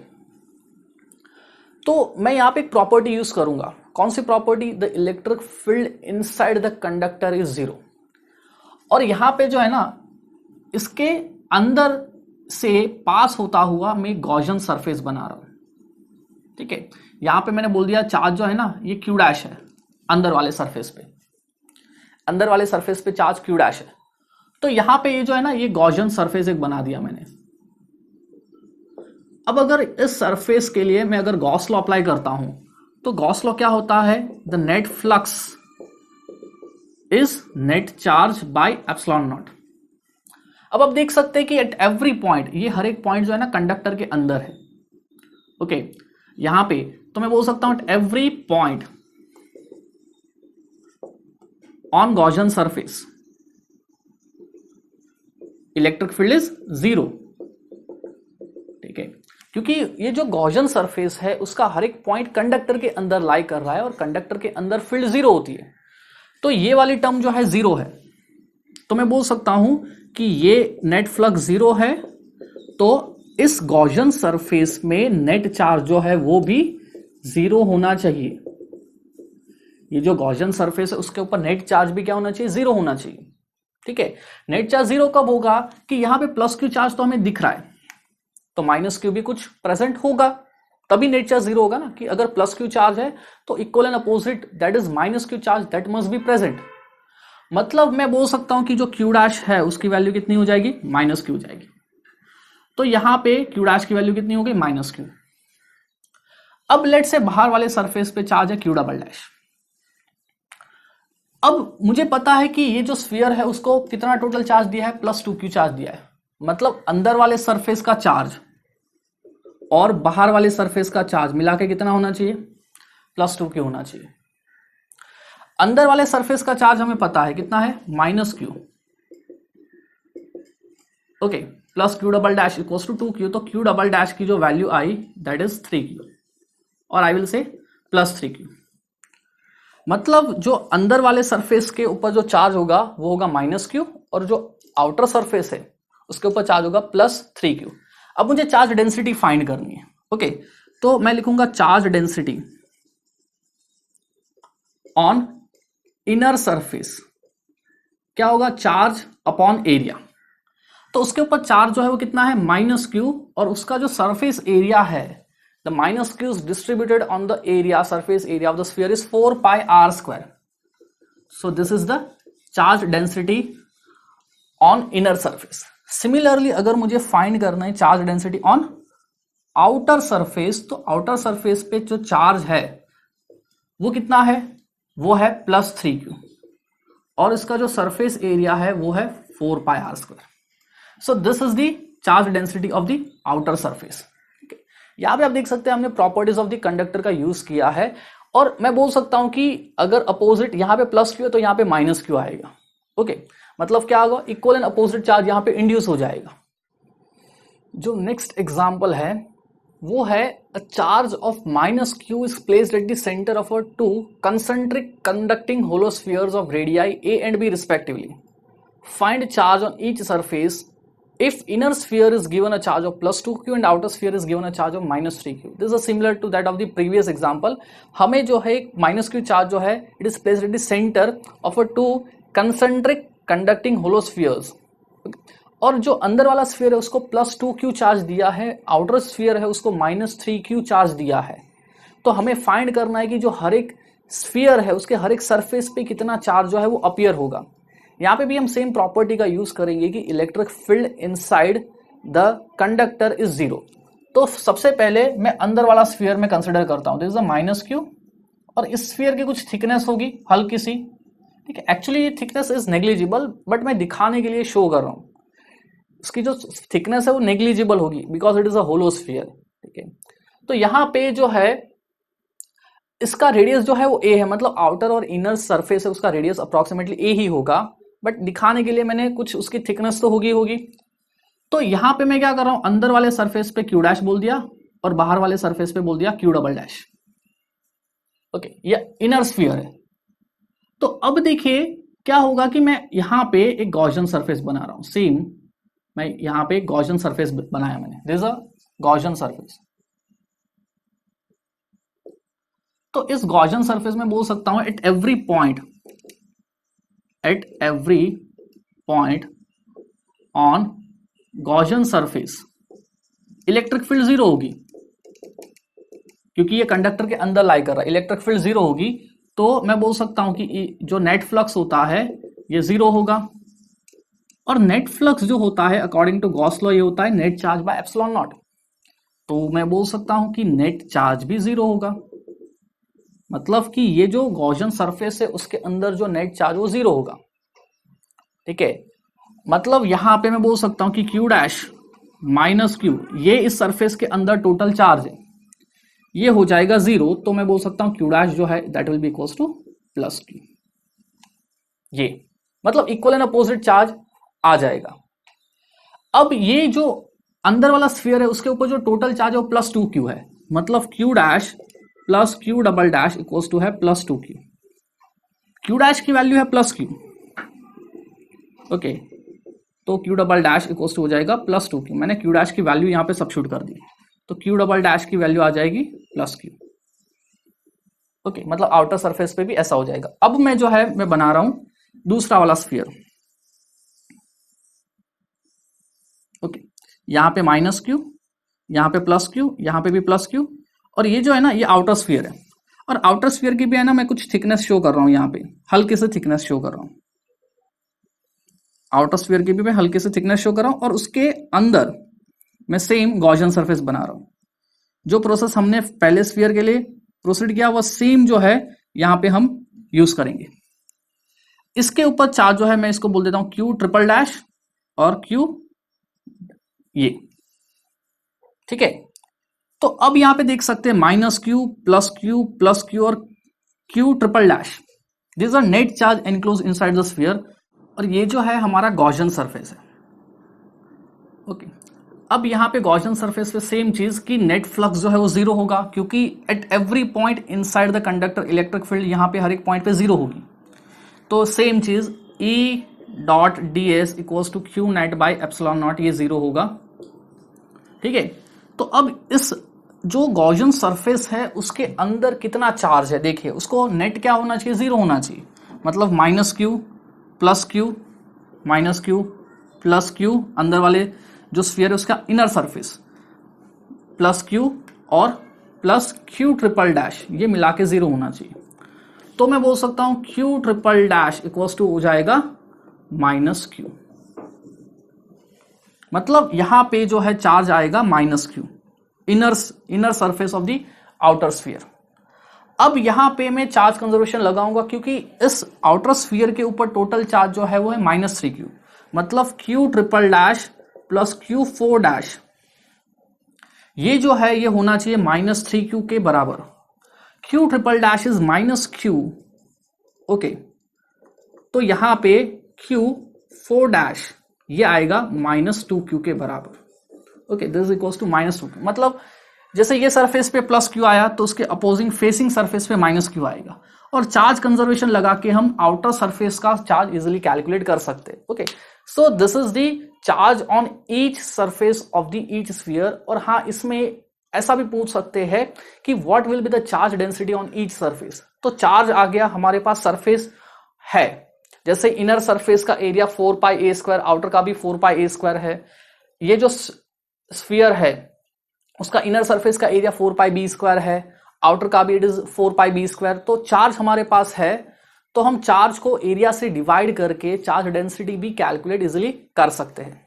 तो मैं यहाँ पे एक प्रॉपर्टी यूज करूंगा. कौन सी property? The electric field inside the conductor is 0. और यहाँ पे जो है ना, इसके अंदर से पास होता हुआ मैं गॉसियन सरफेस बना रहा हूं. ठीक है, यहां पे मैंने बोल दिया चार्ज जो है ना ये क्यू डैश है अंदर वाले सरफेस पे. अंदर वाले सरफेस पे चार्ज क्यू डैश है. तो यहां पे ये जो है ना ये गॉसियन सरफेस एक बना दिया मैंने. अब अगर इस सरफेस के लिए मैं अगर गॉस लॉ अप्लाई करता हूं तो गॉस लॉ क्या होता है? The net flux is net charge by epsilon naught. अब आप देख सकते हैं कि एट एवरी पॉइंट, ये हर एक पॉइंट जो है ना कंडक्टर के अंदर है. ओके, यहां पे तो मैं बोल सकता हूं eight every point on Gaussian surface electric field is 0. ठीक है, क्योंकि ये जो गॉसियन सरफेस है उसका हर एक पॉइंट कंडक्टर के अंदर लाई कर रहा है और कंडक्टर के अंदर फील्ड 0 होती है. तो ये वाली टर्म जो है 0 है. तो मैं बोल सकता हूं कि ये नेट फ्लक्स 0 है. तो इस गॉसियन सरफेस में नेट चार्ज जो है वो भी 0 होना चाहिए. ये जो गॉसियन सरफेस है उसके ऊपर नेट चार्ज भी क्या होना चाहिए? 0 होना चाहिए. ठीक है, नेट चार्ज 0 कब होगा? कि यहां पे प्लस क्यू चार्ज तो हमें दिख रहा है तो माइनस क्यू भी कुछ प्रेजेंट होगा, तभी नेट चार्ज 0 होगा ना. कि अगर प्लस क्यू चार्ज है तो equal and opposite that is minus Q charge that must be present. मतलब मैं बोल सकता हूं कि जो क्यू डैश है उसकी वैल्यू कितनी हो जाएगी? माइनस क्यू हो जाएगी. तो यहां पे क्यू डैश की वैल्यू कितनी हो गई? Minus Q. अब लेट से बाहर वाले सरफेस पे चार्ज है क्यू डबल डैश. अब मुझे पता है कि ये जो स्फीयर है उसको कितना टोटल चार्ज दिया है? प्लस 2q चार्ज दिया है. मतलब अंदर वाले सरफेस का चार्ज और बाहर वाले सरफेस का चार्ज मिला के कितना होना चाहिए? प्लस 2q होना चाहिए. अंदर वाले सरफेस का चार्ज हमें पता है कितना है? Minus q. Okay, plus q double dash equals to 2q. तो क्यू डबल डैश की जो value I that is 3q और I will say plus 3q. मतलब जो अंदर वाले सरफेस के ऊपर जो चार्ज होगा वो होगा माइनस क्यू और जो आउटर सरफेस है उसके ऊपर चार्ज होगा प्लस 3q. अब मुझे चार्ज डेंसिटी फाइंड करनी है. ओके, तो मैं लिखूंगा charge density on inner surface. क्या होगा? Charge upon area. तो उसके ऊपर चार्ज जो है वो कितना है? Minus q. और उसका जो सरफेस एरिया है, the minus q is distributed on the area, surface area of the sphere is 4 pi r square. So this is the charge density on inner surface. Similarly अगर मुझे find करना है charge density on outer surface, तो outer surface पे जो charge है वो कितना है? वो है प्लस 3q और इसका जो सरफेस एरिया है वो है 4 pi r square. So this is the charge density of the outer surface. यहां पे आप देख सकते हैं हमने प्रॉपर्टीज ऑफ द कंडक्टर का यूज किया है. और मैं बोल सकता हूं कि अगर अपोजिट यहां पे प्लस क्यू है तो यहां पे माइनस क्यू आएगा. ओके, मतलब क्या होगा? इक्वल एंड अपोजिट चार्ज यहां पे इंड्यूस हो जाएगा. जो नेक्स्ट एग्जांपल है वो है a charge of minus q is placed at the center of a two concentric conducting holospheres of radii a and b respectively. Find charge on each surface if inner sphere is given a charge of plus 2q and outer sphere is given a charge of minus 3q. This is similar to that of the previous example. हमें जो है minus q charge जो है it is placed at the center of a two concentric conducting holospheres. और जो अंदर वाला sphere है उसको प्लस 2q चार्ज दिया है, आउटर स्फीयर है उसको माइनस 3q चार्ज दिया है. तो हमें फाइंड करना है कि जो हर एक स्फीयर है उसके हर एक सरफेस पे कितना चार्ज जो है वो अपीयर होगा. यहाँ पे भी हम सेम प्रॉपर्टी का यूज करेंगे कि electric field inside the conductor is 0. तो सबसे पहले मैं अंदर वाला स्फीयर में कंसिडर करता हूं, this is a minus q, और इस स्फीयर की कुछ थिकनेस होगी हल्की सी, ठीक है। एक्चुअली ये थिकनेस इज नेग्लिजिबल, बट मैं दिखाने के लिए शो कर रहा हूं, उसकी जो थिकनेस है वो नेग्लिजिबल होगी because it is a hollow sphere, ठीक है। तो यहां पे जो है इसका रेडियस जो है वो ए है, मतलब आउटर और इनर सरफेस है उसका रेडियस अप्रोक्सीमेटली ए ही होगा, बट दिखाने के लिए मैंने कुछ उसकी थिकनेस तो होगी। तो यहां पे मैं क्या कर रहा हूं, अंदर वाले सरफेस पे क्यू डैश बोल दिया और बाहर वाले सरफेस पे बोल दिया क्यू डबल डैश, ओके। ये इनर स्फीयर है। तो अब देखिए क्या होगा कि मैं यहां पे एक गॉसियन सरफेस बना रहा हूं, सेम मैं यहां पे एक गॉसियन सरफेस बनाया मैंने, दिस अ गॉसियन सरफेस। तो इस गॉसियन सरफेस में बोल सकता हूं eight every point on Gaussian surface electric field zero होगी, क्योंकि ये कंडक्टर के अंदर लाई कर रहा है, इलेक्ट्रिक फील्ड जीरो होगी। तो मैं बोल सकता हूं कि जो नेट फ्लक्स होता है ये जीरो होगा, और नेट फ्लक्स जो होता है अकॉर्डिंग टू गॉस लॉ ये होता है net charge by epsilon naught. तो मैं बोल सकता हूं कि नेट चार्ज भी जीरो होगा, मतलब कि ये जो गॉसियन सरफेस है उसके अंदर जो नेट चार्ज वो जीरो होगा, ठीक है। मतलब यहां पे मैं बोल सकता हूं कि क्यू डैश माइनस क्यू, ये इस सरफेस के अंदर टोटल चार्ज है, ये हो जाएगा जीरो। तो मैं बोल सकता हूं क्यू डैश जो है that will be equals two plus Q, ये मतलब इक्वल एंड अपोजिट चार्ज आ जाएगा। अब ये जो अंदर वाला स्फीयर है उसके ऊपर जो टोटल चार्ज है वो प्लस टू क्यू है, मतलब q dash plus q double dash equals to है plus two q. Q dash की वैल्यू है प्लस क्यू, ओके। तो q double dash equals to हो जाएगा प्लस टू क्यू, मैंने क्यू डैश की वैल्यू यहां पे सब्स्टिट्यूट कर दी, तो क्यू डबल डैश की वैल्यू आ जाएगी प्लस क्यू, ओके। मतलब आउटर सरफेस पे भी ऐसा हो जाएगा। अब मैं जो है मैं बना रहा हूं दूसरा वाला स्फीयर, ओके। यहां पे माइनस क्यू, यहां पे प्लस क्यू, यहां पे भी प्लस क्यू, और ये जो है ना ये आउटर स्फीयर है, और आउटर स्फीयर की भी है ना मैं कुछ थिकनेस शो कर रहा हूं, यहां पे हल्के से थिकनेस शो कर रहा हूं, आउटर स्फीयर की भी मैं हल्के से थिकनेस शो कर रहा हूं, और उसके अंदर मैं सेम गॉसियन सरफेस बना रहा हूं। जो प्रोसेस हमने पहले स्फीयर के लिए प्रोसीड किया वो सेम जो है यहां पे हम यूज करेंगे। इसके ऊपर चार्ज जो है मैं इसको बोल देता हूं क्यू ट्रिपल डैश और क्यू, ये ठीक है। तो अब यहां पे देख सकते हैं minus q plus q plus q और q triple dash, this are net charge enclose inside the sphere, और ये जो है हमारा गॉसियन सरफेस है, ओके। अब यहां पे गॉसियन सरफेस पे सेम चीज कि नेट फ्लक्स जो है वो जीरो होगा, क्योंकि eight every point inside the conductor electric field यहां पे हर एक पॉइंट पे जीरो होगी। तो सेम चीज E dot d s equals to q net by epsilon naught, ये जीरो होगा, ठीक है। तो अब इस जो गॉसियन सरफेस है उसके अंदर कितना चार्ज है देखिए, उसको नेट क्या होना चाहिए, जीरो होना चाहिए, मतलब minus q plus Q minus q plus Q, अंदर वाले जो स्फीयर है उसका इनर सरफेस प्लस क्यू और प्लस क्यू ट्रिपल डैश, ये मिला के जीरो होना चाहिए। तो मैं बोल सकता हूं q triple dash equals to हो जाएगा माइनस क्यू, मतलब यहां पे जो है चार्ज आएगा minus Q, inner surface of the outer sphere. अब यहां पे मैं चार्ज कंजर्वेशन लगाऊंगा, क्योंकि इस आउटर स्फीयर के ऊपर टोटल चार्ज जो है वो है माइनस थ्री क्यू, मतलब Q triple dash plus Q four dash, ये जो है ये होना चाहिए माइनस थ्री क्यू के बराबर। Q triple dash is minus q, okay. तो यहां पे क्यू फोर डैश ये आएगा माइनस टू क्यू के बराबर, okay. This is equals to minus two, मतलब जैसे ये सरफेस पे प्लस क्यू आया तो उसके अपोजिंग फेसिंग सरफेस पे माइनस क्यू आएगा, और चार्ज कंजर्वेशन लगा के हम आउटर सरफेस का चार्ज इजिली कैलकुलेट कर सकते हैं, okay. So this is the charge on each surface of the each sphere. और हाँ, इसमें ऐसा भी पूछ सकते हैं कि what will be the charge density on each surface. तो चार्ज आ गया हमारे पास, सरफेस है, जैसे इनर सरफेस का एरिया 4 पाई ए स्क्वायर, आउटर का भी 4 पाई ए स्क्वायर है। ये जो स्फीयर है उसका इनर सरफेस का एरिया 4 पाई बी स्क्वायर है, आउटर का भी it is 4 pi b square. तो चार्ज हमारे पास है, तो हम चार्ज को एरिया से डिवाइड करके चार्ज डेंसिटी भी कैलकुलेट इजिली कर सकते हैं।